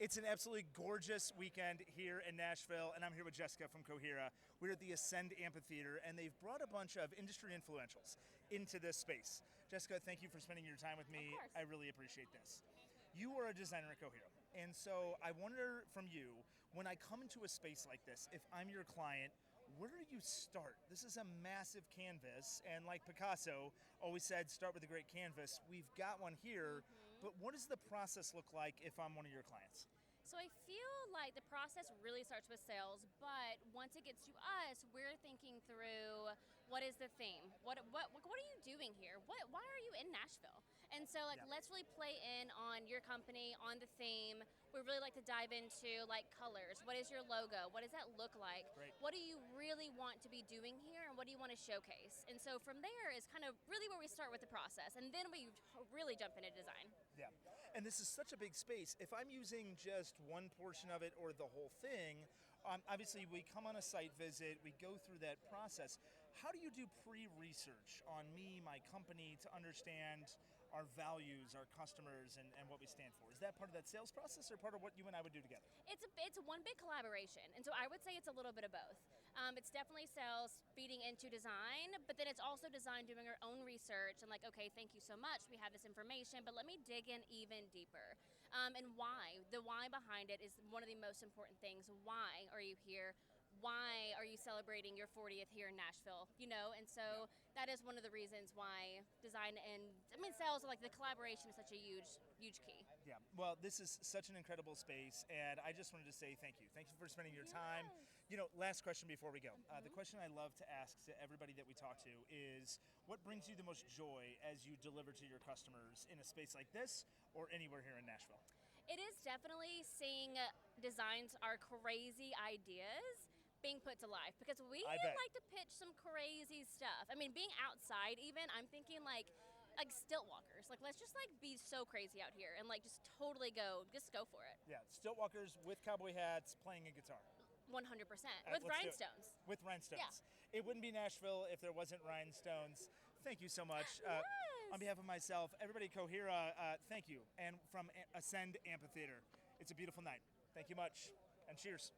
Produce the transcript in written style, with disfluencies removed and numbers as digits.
It's an absolutely gorgeous weekend here in Nashville, and I'm here with Jessica from Cohera. We're at the Ascend Amphitheater, and they've brought a bunch of industry influentials into this space. Jessica, thank you for spending your time with me. Of course. I really appreciate this. You are a designer at Cohera, and so I wonder from you, when I come into a space like this, if I'm your client, where do you start? This is a massive canvas, and like Picasso always said, start with a great canvas. We've got one here, but what does the process look like if I'm one of your clients? So I feel like the process really starts with sales, but once it gets to us, we're thinking through what is the theme? What are you doing here? Why are you in Nashville? And so Yeah. let's really play in on your company, on the theme. We really like to dive into like colors. What is your logo? What does that look like? Great. What do you really want to be doing here, and what do you want to showcase? And so from there is kind of really where we start with the process, and then we really jump into design. Yeah, and this is such a big space. If I'm using just one portion of it or the whole thing, obviously we come on a site visit, we go through that process. How do you do pre-research on me, my company, to understand our values, our customers, and what we stand for? Is that part of that sales process or part of what you and I would do together? It's one big collaboration, and so I would say it's a little bit of both. It's definitely sales feeding into design, but then it's also design doing our own research and like, okay, thank you so much, we have this information, but let me dig in even deeper. And why? The why behind it is one of the most important things. Why are you here? Why are you celebrating your 40th here in Nashville? You know, and so that is one of the reasons why design and sales, like the collaboration, is such a huge key. Yeah, well, this is such an incredible space, and I just wanted to say thank you. Thank you for spending your time. Yes. You know, last question before we go. The question I love to ask to everybody that we talk to is, what brings you the most joy as you deliver to your customers in a space like this or anywhere here in Nashville? It is definitely seeing designs, our crazy ideas being put to life, because we I bet. like to pitch some crazy stuff. I mean, being outside even, I'm thinking like stilt walkers. Like, let's just like be so crazy out here and like just totally just go for it. Yeah, stilt walkers with cowboy hats playing a guitar. 100% All right, with let's do it. rhinestones. With rhinestones. Yeah. It wouldn't be Nashville if there wasn't rhinestones. Thank you so much. Yes. On behalf of myself, everybody at Cohera, thank you. And from Ascend Amphitheater, it's a beautiful night. Thank you much, and cheers.